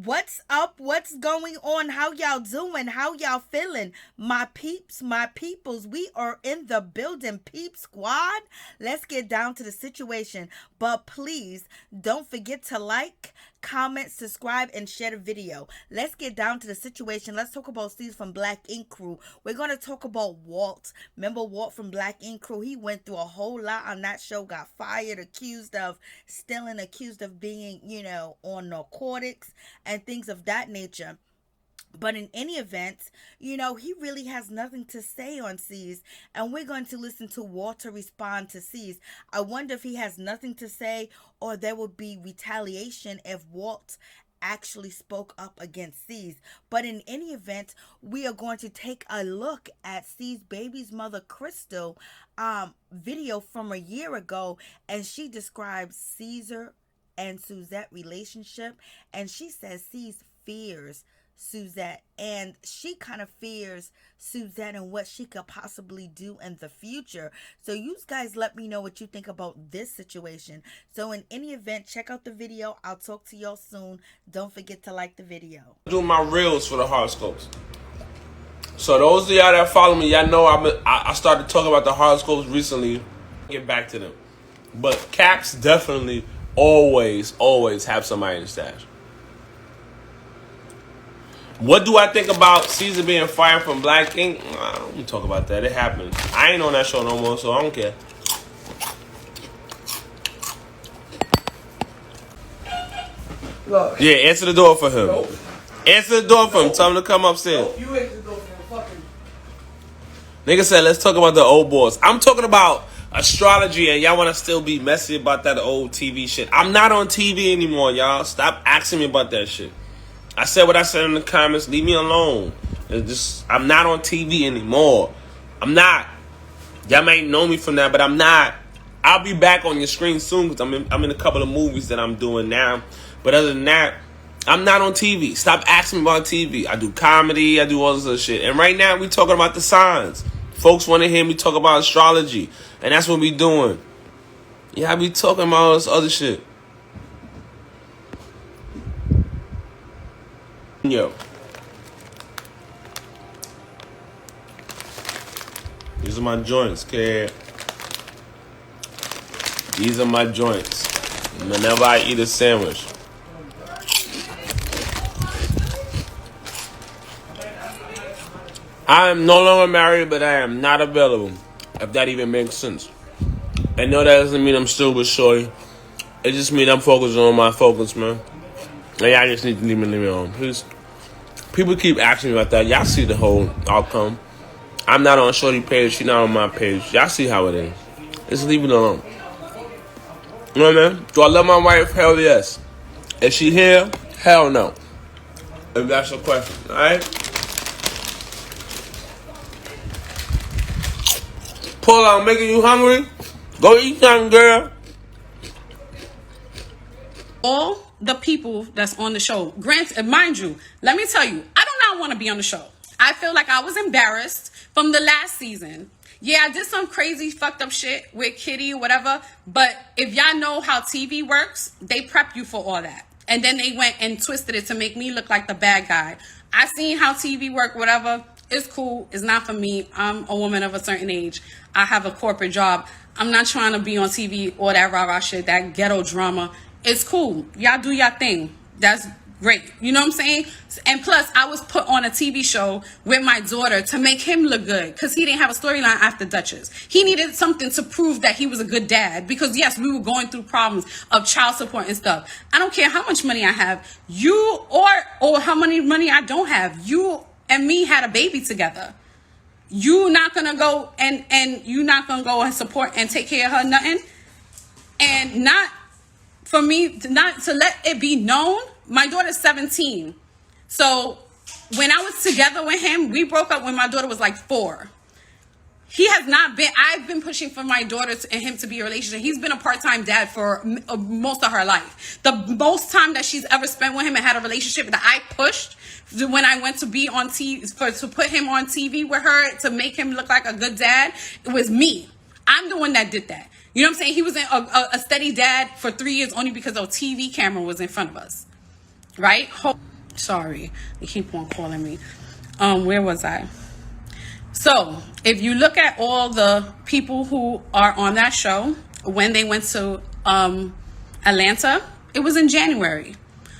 What's up? What's going on? How y'all doing? How y'all feeling? My peeps, my peoples, we are in the building, peep squad. Let's get down to the situation. But please don't forget to like, comment, subscribe, and share the video. Let's get down to the situation. Let's talk about Steve from Black Ink Crew. We're going to talk about Walt. Remember Walt from Black Ink Crew? He went through a whole lot on that show, got fired, accused of stealing, accused of being, on narcotics and things of that nature. But in any event, he really has nothing to say on C's, and we're going to listen to Walter respond to C's. I wonder if he has nothing to say or there will be retaliation if Walt actually spoke up against C's. But in any event, we are going to take a look at C's baby's mother, Crystal, video from a year ago, and she describes Caesar and Suzette relationship, and she says C's fears Suzette, and she kind of fears Suzette and what she could possibly do in the future. So you guys let me know what you think about this situation. So in any event, check out the video. I'll talk to y'all soon. Don't forget to like the video. Doing my reels for the horoscopes. So those of y'all that follow me, y'all know I started talking about the horoscopes recently. Get back to them. But Caps definitely always have somebody in the stash. What do I think about Caesar being fired from Black Ink? I don't talk about that. It happened. I ain't on that show no more, so I don't care. Look. Yeah, answer the door for him. Nope. Answer the door for him. Nope. Tell him to come upstairs. Nope. You answer the door for him. Fucking. Nigga said, let's talk about the old boys. I'm talking about astrology, and y'all want to still be messy about that old TV shit. I'm not on TV anymore, y'all. Stop asking me about that shit. I said what I said in the comments. Leave me alone. I'm not on TV anymore. I'm not. Y'all might know me from that, but I'm not. I'll be back on your screen soon because I'm in a couple of movies that I'm doing now. But other than that, I'm not on TV. Stop asking me about TV. I do comedy. I do all this other shit. And right now, we talking about the signs. Folks want to hear me talk about astrology. And that's what we doing. Yeah, I be talking about all this other shit. Yo. These are my joints, kid. These are my joints. Whenever I eat a sandwich. I am no longer married, but I am not available. If that even makes sense. And no, that doesn't mean I'm still with shorty. It just means I'm focused on my focus, man. And y'all just need to leave me alone. Please. People keep asking me about that. Y'all see the whole outcome. I'm not on shorty page. She not on my page. Y'all see how it is. Just leave it alone. You know what I mean? Do I love my wife? Hell yes. Is she here? Hell no. If that's your question. Alright? Pull out, making you hungry? Go eat something, girl. All the people that's on the show, mind you, let me tell you, I do not want to be on the show. I feel like I was embarrassed from the last season. Yeah, I did some crazy fucked up shit with Kitty or whatever, but if y'all know how TV works, they prep you for all that. And then they went and twisted it to make me look like the bad guy. I seen how TV work, whatever. It's cool. It's not for me. I'm a woman of a certain age. I have a corporate job. I'm not trying to be on TV or that rah-rah shit, that ghetto drama. It's cool. Y'all do y'all thing. That's great. You know what I'm saying? And plus, I was put on a TV show with my daughter to make him look good because he didn't have a storyline after Duchess. He needed something to prove that he was a good dad because, yes, we were going through problems of child support and stuff. I don't care how much money I have. You or how many money I don't have. You and me had a baby together. You not going to go and you not going to go and support and take care of her nothing. And not for me, not to let it be known, my daughter's 17. So when I was together with him, we broke up when my daughter was like 4. He has not been, I've been pushing for my daughter and him to be a relationship. He's been a part-time dad for most of her life. The most time that she's ever spent with him and had a relationship that I pushed when I went to be on TV, to put him on TV with her, to make him look like a good dad, it was me. I'm the one that did that. You know what I'm saying? He was a steady dad for 3 years only because a TV camera was in front of us. Right? Sorry, you keep on calling me. Where was I? So, if you look at all the people who are on that show, when they went to Atlanta, it was in January.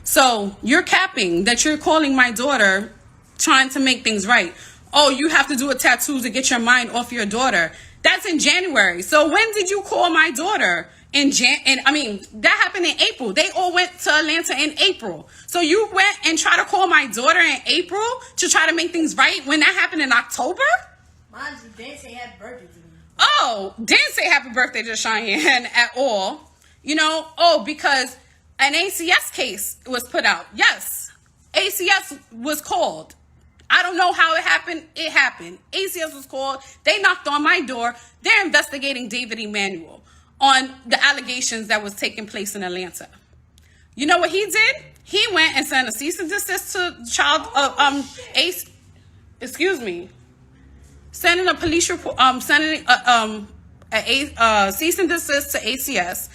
So, you're capping that you're calling my daughter trying to make things right. Oh, you have to do a tattoo to get your mind off your daughter. That's in January. So, when did you call my daughter? That happened in April. They all went to Atlanta in April. So you went and tried to call my daughter in April to try to make things right when that happened in October? Mine didn't say happy birthday to me. Oh, didn't say happy birthday to Cheyenne at all. Because an ACS case was put out. Yes, ACS was called. I don't know how it happened. It happened. ACS was called. They knocked on my door. They're investigating David Emanuel on the allegations that was taking place in Atlanta. You know what he did? He went and sent a cease and desist to sending a police report, sending a cease and desist to ACS.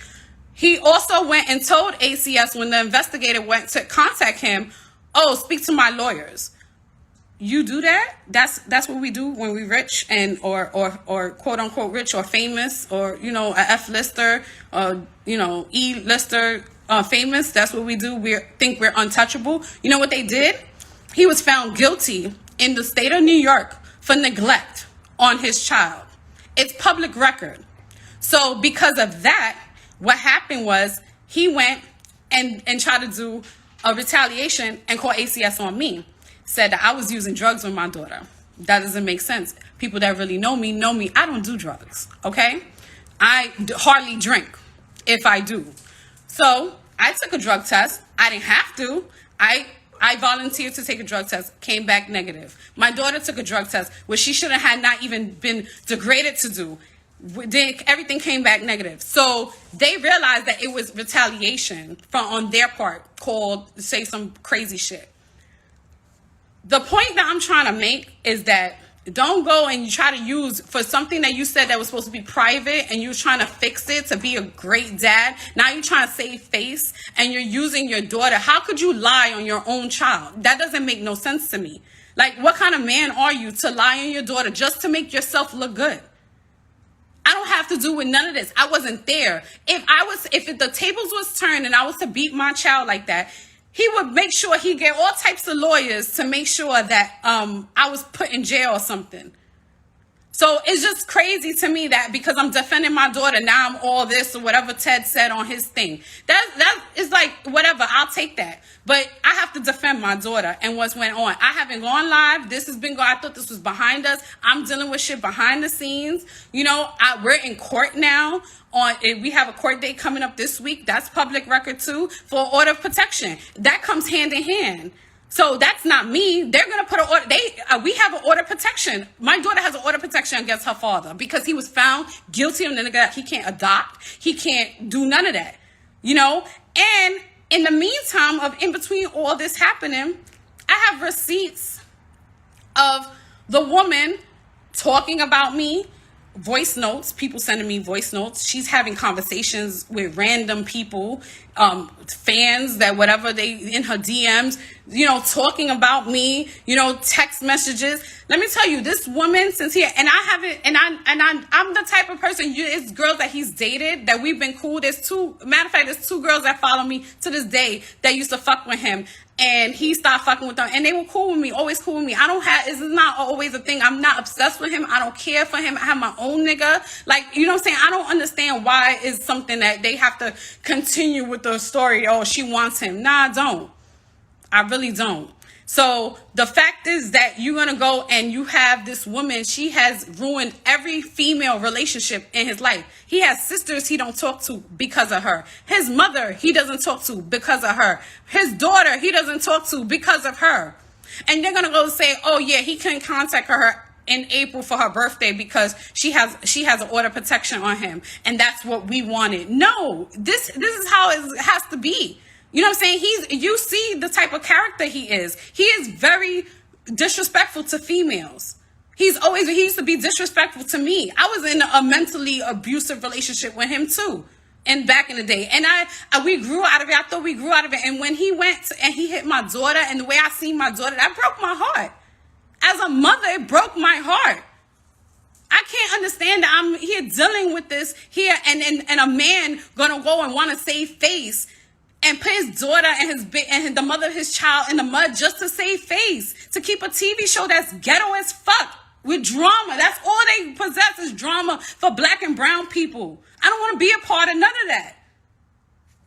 He also went and told ACS when the investigator went to contact him, "Oh, speak to my lawyers." You do that? That's what we do when we rich and or quote unquote rich or famous or a F-lister or E-lister famous. That's what we do. We think we're untouchable. You know what they did? He was found guilty in the state of New York for neglect on his child. It's public record. So because of that, what happened was he went and tried to do a retaliation and call ACS on me. Said that I was using drugs with my daughter. That doesn't make sense. People that really know me. I don't do drugs, okay? I hardly drink if I do. So I took a drug test. I didn't have to. I volunteered to take a drug test, came back negative. My daughter took a drug test, which she should have had not even been degraded to do. Everything came back negative. So they realized that it was retaliation on their part, called to say some crazy shit. The point that I'm trying to make is that don't go and you try to use for something that you said that was supposed to be private and you're trying to fix it to be a great dad. Now you're trying to save face and you're using your daughter. How could you lie on your own child? That doesn't make no sense to me. Like, what kind of man are you to lie on your daughter just to make yourself look good? I don't have to do with none of this. I wasn't there. If the tables was turned and I was to beat my child like that, he would make sure he get all types of lawyers to make sure that I was put in jail or something. So it's just crazy to me that because I'm defending my daughter, now I'm all this or whatever Ted said on his thing. That is like, whatever, I'll take that. But I have to defend my daughter and what's went on. I haven't gone live. This has been going, I thought this was behind us. I'm dealing with shit behind the scenes. We're in court now. We have a court date coming up this week. That's public record too, for order of protection. That comes hand in hand. So that's not me. They're gonna put an order. We have an order of protection. My daughter has an order of protection against her father because he was found guilty of the nigga. He can't adopt. He can't do none of that. And in the meantime, in between all this happening, I have receipts of the woman talking about me. Voice notes, people sending me voice notes. She's having conversations with random people, fans that whatever they in her DMs, talking about me, text messages. Let me tell you, this woman since here, and I haven't, and I'm the type of person. It's girls that he's dated that we've been cool. There's two girls that follow me to this day that used to fuck with him. And he stopped fucking with them. And they were cool with me, always cool with me. This is not always a thing. I'm not obsessed with him. I don't care for him. I have my own nigga. Like, you know what I'm saying? I don't understand why it's something that they have to continue with the story. Oh, she wants him. Nah, I don't. I really don't. So the fact is that you're going to go and you have this woman. She has ruined every female relationship in his life. He has sisters he don't talk to because of her. His mother, he doesn't talk to because of her. His daughter, he doesn't talk to because of her. And they're going to go say, oh yeah, he couldn't contact her in April for her birthday because she has an order of protection on him. And that's what we wanted. No, this is how it has to be. You know what I'm saying? You see the type of character he is. He is very disrespectful to females. He used to be disrespectful to me. I was in a mentally abusive relationship with him too. And back in the day, and we grew out of it. I thought we grew out of it. And when he went and he hit my daughter, and the way I seen my daughter, that broke my heart. As a mother, it broke my heart. I can't understand that I'm here dealing with this here, and a man gonna go and want to save face and put his daughter and the mother of his child in the mud just to save face, to keep a TV show that's ghetto as fuck with drama. That's all they possess is drama for black and brown people. I don't want to be a part of none of that.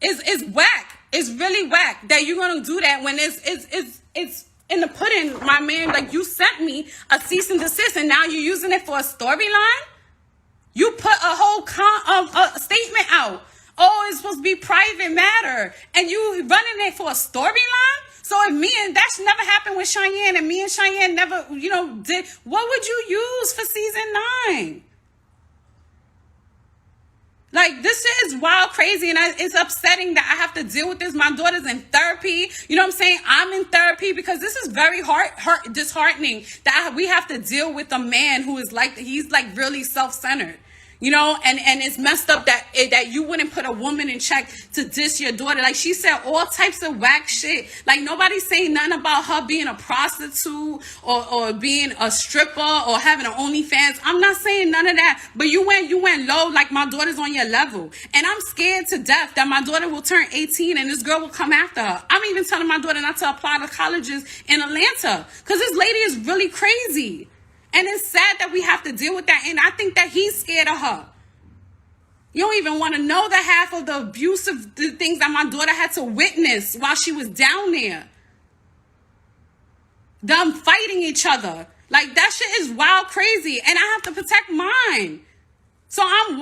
It's whack. It's really whack that you're gonna do that when it's in the pudding, my man. Like, you sent me a cease and desist, and now you're using it for a storyline. You put a whole a statement out. Oh, it's supposed to be private matter, and you running it for a storyline. So if that should never happen with Cheyenne, and me and Cheyenne never, did. What would you use for season 9? Like, this shit is wild, crazy, and it's upsetting that I have to deal with this. My daughter's in therapy. You know what I'm saying? I'm in therapy because this is very disheartening that we have to deal with a man who is he's really self-centered. And it's messed up that you wouldn't put a woman in check to diss your daughter. Like, she said all types of whack shit. Like, nobody's saying nothing about her being a prostitute or being a stripper or having an OnlyFans. I'm not saying none of that. But you went low, like my daughter's on your level. And I'm scared to death that my daughter will turn 18 and this girl will come after her. I'm even telling my daughter not to apply to colleges in Atlanta because this lady is really crazy. And it's sad that we have to deal with that. And I think that he's scared of her. You don't even want to know the half of the abusive things that my daughter had to witness while she was down there. Them fighting each other. Like, that shit is wild crazy. And I have to protect mine. So I'm